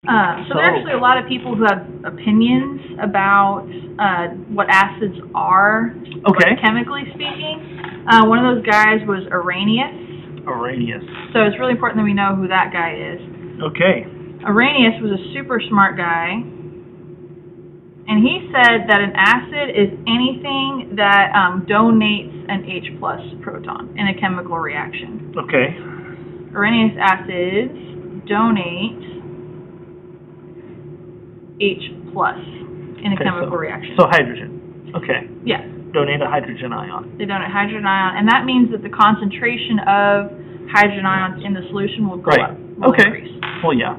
So there are actually a lot of people who have opinions about what acids are, okay, like, chemically speaking. One of those guys was Arrhenius. Arrhenius. So it's really important that we know who that guy is. Okay. Arrhenius was a super smart guy, and he said that an acid is anything that donates an H plus proton in a chemical reaction. Okay. Arrhenius acids donate H plus in a chemical reaction. So hydrogen. Okay. Yes. Donate a hydrogen ion. They donate hydrogen ion, and that means that the concentration of hydrogen ions in the solution will go up. Will increase. Well, yeah.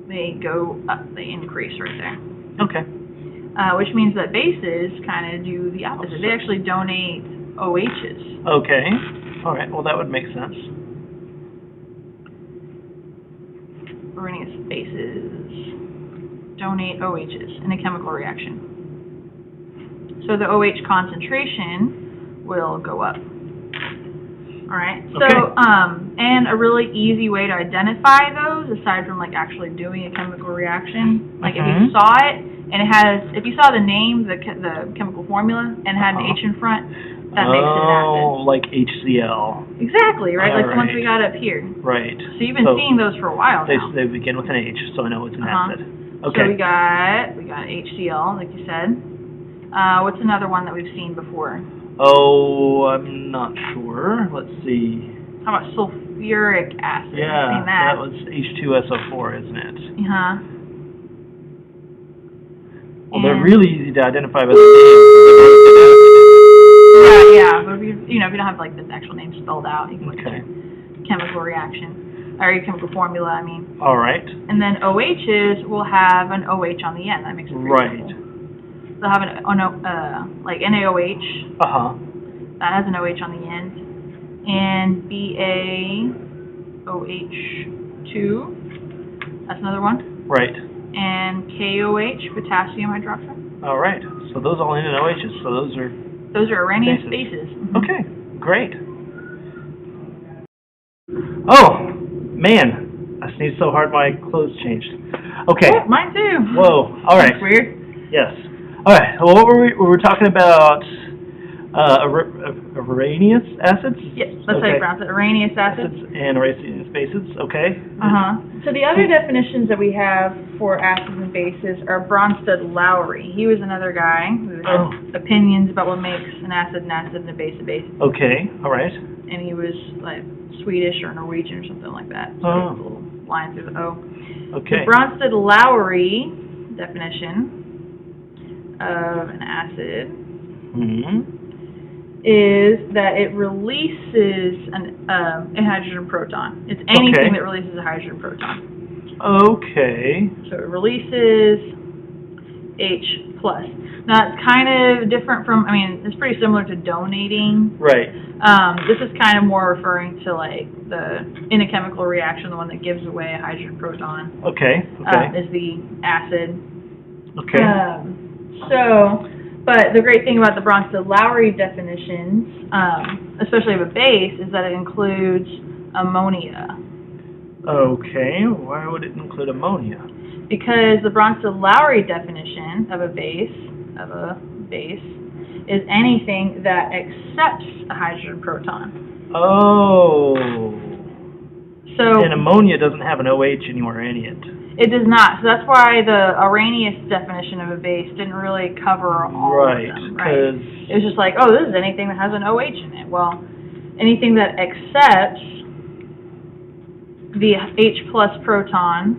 They go up. They increase right there. Okay. Which means that bases kind of do the opposite. They actually donate OHs. Okay. All right. Well, that would make sense. Arrhenius bases donate OHs in a chemical reaction. So the OH concentration will go up. All right. So, and a really easy way to identify those, aside from like actually doing a chemical reaction, like if you saw it and it has, if you saw the name, the chemical formula, and had an H in front, that makes it an acid. Oh, like HCl. Exactly, right? Like the ones we got up here. Right. So you've been seeing those for a while now. They begin with an H, so I know it's an acid. Okay. So we got HCl, like you said. What's another one that we've seen before? Oh, I'm not sure. Let's see. How about sulfuric acid? Yeah, seen that. that was H2SO4, isn't it? Well, they're really easy to identify by the name. Yeah. But if you don't have like the actual name spelled out, you can look at your chemical reaction or your chemical formula. I mean. All right. And then OHs will have an OH on the end. That makes it pretty simple. They'll have an like NaOH. That has an OH on the end, and BaOH2. That's another one. Right. And KOH, potassium hydroxide. All right. So those all end in OHs. So those are Arrhenius bases. Okay. Great. Oh man, I sneezed so hard my clothes changed. Okay. Oh, mine too. Whoa. All right. That's weird. Yes. All right. Well, what were we talking about? Arrhenius acids? Yes, that's how you pronounce it. Arrhenius acids. And Arrhenius bases. Okay. So the other definitions that we have for acids and bases are Brønsted-Lowry. He was another guy who had opinions about what makes an acid and a base a base. Okay. All right. And he was like Swedish or Norwegian or something like that. So a little line through the O. Okay. The Brønsted-Lowry definition of an acid is that it releases a hydrogen proton. It's anything that releases a hydrogen proton. Okay. So it releases H plus. Now it's kind of different from, I mean, it's pretty similar to donating. Right. This is kind of more referring to like in a chemical reaction, the one that gives away a hydrogen proton. Okay. Is the acid. Okay. But the great thing about the Brønsted-Lowry definitions, especially of a base, is that it includes ammonia. Okay, why would it include ammonia? Because the Brønsted-Lowry definition of a base is anything that accepts a hydrogen proton. Oh. So. And ammonia doesn't have an OH anywhere in it. It does not. So that's why the Arrhenius definition of a base didn't really cover all of them, right? It was just like, oh, this is anything that has an OH in it. Well, anything that accepts the H plus proton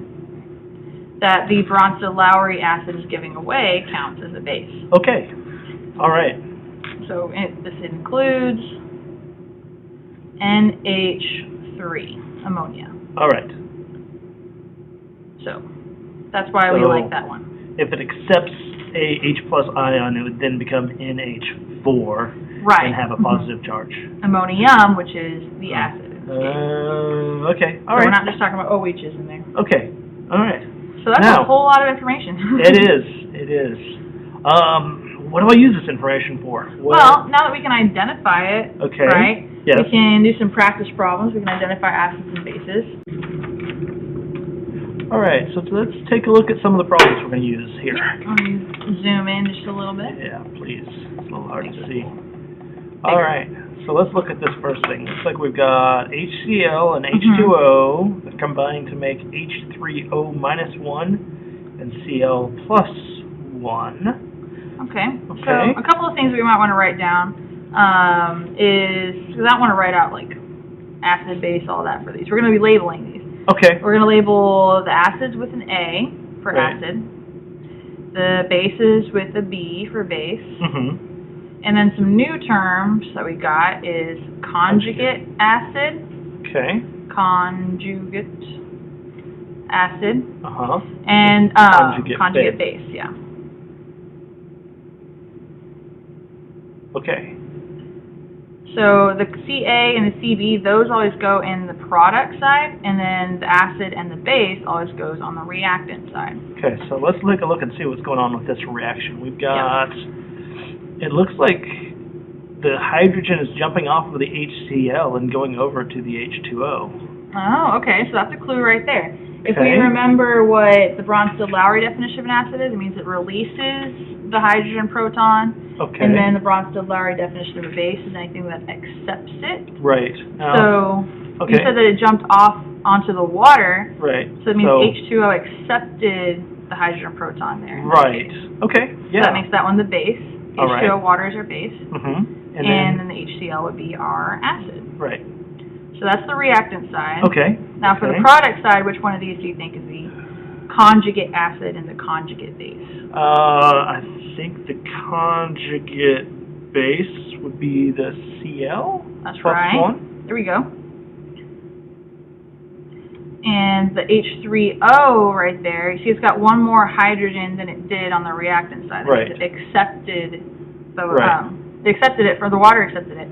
that the Brønsted-Lowry acid is giving away counts as a base. Okay. All right. So this includes NH3, ammonia. All right. So that's why we like that one. If it accepts a H plus ion, it would then become NH4 and have a positive charge. Ammonium, which is the acid. Okay. All right. We're not just talking about OHs in there. Okay. All right. So that's a whole lot of information. It is. It is. What do I use this information for? Well, now that we can identify it, right? Yes. We can do some practice problems. We can identify acids and bases. All right, so let's take a look at some of the problems we're going to use here. Let me zoom in just a little bit. Yeah, please. It's a little hard to see. All right, so let's look at this first thing. Looks like we've got HCl and H2O that combine to make H3O minus 1 and Cl plus 1. Okay. So a couple of things we might want to write down is, because I don't want to write out like acid, base, all that for these. We're going to be labeling these. Okay. We're going to label the acids with an A for acid, the bases with a B for base, and then some new terms that we got is conjugate acid, conjugate acid, and conjugate base. Yeah. Okay. So the Ca and the Cb, those always go in the product side, and then the acid and the base always goes on the reactant side. Okay, so let's take a look and see what's going on with this reaction. We've got, it looks like the hydrogen is jumping off of the HCl and going over to the H2O. Oh, okay, so that's a clue right there. If we remember what the Brønsted-Lowry definition of an acid is, it means it releases the hydrogen proton, and then the Brønsted-Lowry definition of a base is anything that accepts it. Right. So you said that it jumped off onto the water, so it means H2O accepted the hydrogen proton there. Right. Okay, So that makes that one the base. H2O, water is our base, and then the HCl would be our acid. Right. So that's the reactant side. Okay. Now for the product side, which one of these do you think is the conjugate acid and the conjugate base? I think the conjugate base would be the Cl. That's plus right. 1. There we go. And the H3O right there, you see it's got one more hydrogen than it did on the reactant side. It accepted the the water accepted it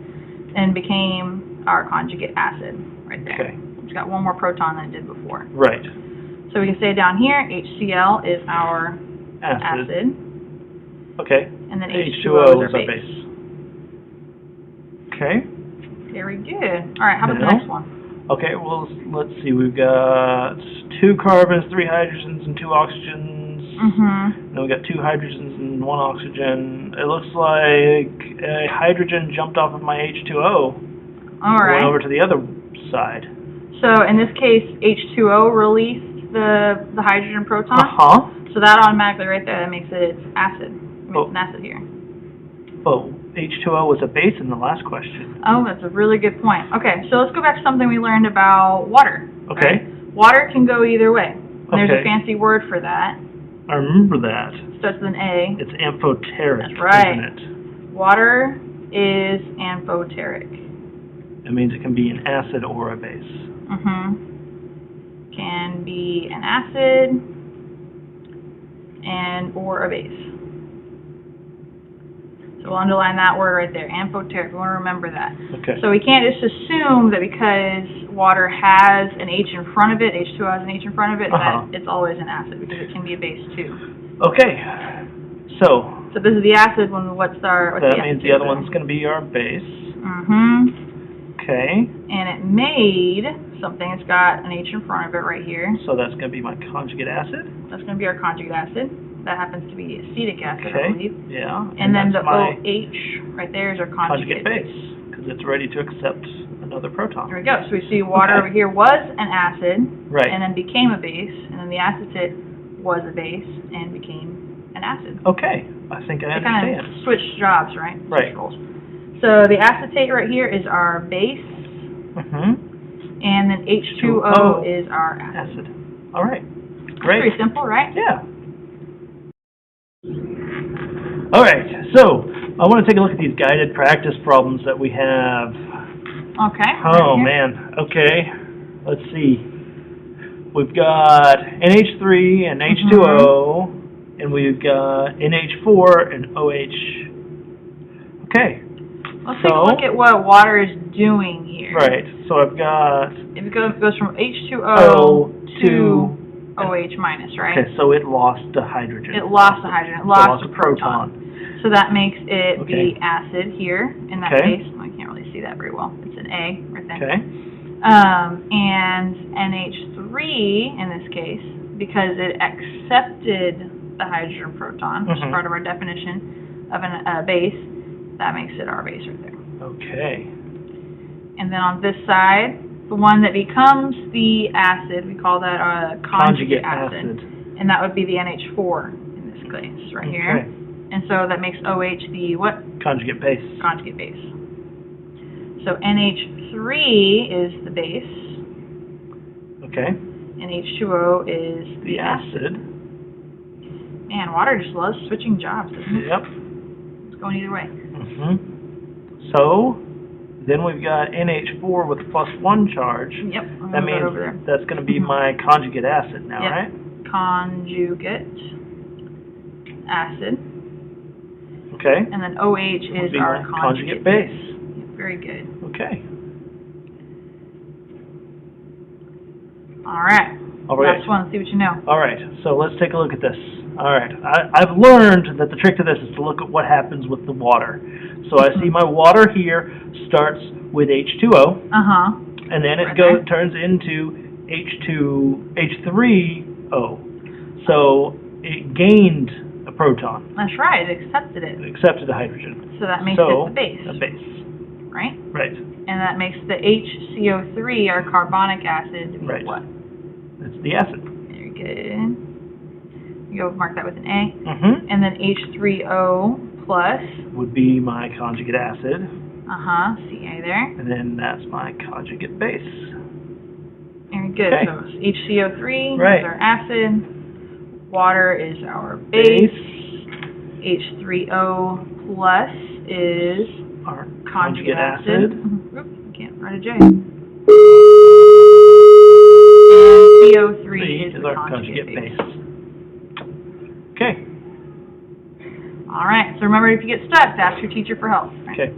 and became our conjugate acid right there. Okay. It's got one more proton than it did before. Right. So we can say down here, HCl is our acid. Okay. And then H2O is our base. Okay. Very good. All right, how about the next one? Okay, well, let's see. We've got 2 carbons, 3 hydrogens, and 2 oxygens. Then we've got 2 hydrogens and 1 oxygen. It looks like a hydrogen jumped off of my H2O. All right. Went over to the other side. So in this case, H2O released the hydrogen proton. So that automatically right there, that makes it acid. It makes an acid here. Oh, H2O was a base in the last question. Oh, that's a really good point. Okay, so let's go back to something we learned about water. Okay. Right? Water can go either way. There's a fancy word for that. I remember that. Starts with an A. It's amphoteric, that's right. isn't it? Water is amphoteric. It means it can be an acid or a base. Can be an acid or a base. So we'll underline that word right there, amphoteric. We want to remember that. Okay. So we can't just assume that because water has an H in front of it, H2O has an H in front of it, that it's always an acid, because it can be a base too. Okay. So this is the acid one. What's that means the other one's going to be our base. Okay. And it made something. It's got an H in front of it right here. So that's going to be my conjugate acid. That's going to be our conjugate acid. That happens to be acetic acid, I believe. Yeah. And then the OH right there is our conjugate base, because it's ready to accept another proton. There we go. So we see water over here was an acid, and then became a base, and then the acetate was a base and became an acid. Okay. I think I understand. They kind of switched jobs, right? Right. So the acetate right here is our base, and then H2O is our acid. All right. Great. Pretty simple, right? Yeah. All right. So I want to take a look at these guided practice problems that we have. Okay. Oh, man. Okay. Let's see. We've got NH3 and H2O, and we've got NH4 and OH. Okay. Let's take a look at what water is doing here. Right. So I've got... It goes from H2O to OH minus, right? Okay, so it lost the hydrogen. It lost the hydrogen. It lost the proton. proton. So that makes it the acid here in that case. I can't really see that very well. It's an A right there. Okay. And NH3 in this case because it accepted the hydrogen proton, which is Mhm. part of our definition of a base. That makes it our base right there. Okay. And then on this side, the one that becomes the acid, we call that a conjugate acid. And that would be the NH4 in this case, right here. Okay. And so that makes OH the what? Conjugate base. Conjugate base. So NH3 is the base, Okay. and H2O is The acid. Man, water just loves switching jobs, doesn't it? Yep. It's going either way. Mhm. So then we've got NH4 with +1 charge. Yep. I'm That gonna means go over there. that's going to be my conjugate acid now, Yep. right? Conjugate acid, Okay. and then OH Would is be our my conjugate base. Yep, very good. Okay. All right. All right. Last one. See what you know. All right. So let's take a look at this. All right. I've learned that the trick to this is to look at what happens with the water. So I see my water here starts with H2O, and then it Right turns into H3O. So it gained a proton. That's right. It accepted it. It accepted a hydrogen. So that makes So, it the base, a base. right? Right. And that makes the HCO3, our carbonic acid, to be Right. what? That's the acid. Very good. You go mark that with an A. Mm-hmm. And then H3O plus, Would be my conjugate acid, Ca there. and then that's my conjugate base. Very good. Okay. So HCO3 Right. is our acid. Water is our base. H3O plus is Our conjugate acid. Oops, can't write a J. And CO3 is the our conjugate base. Okay. All right. So remember, if you get stuck, ask your teacher for help. Right? Okay.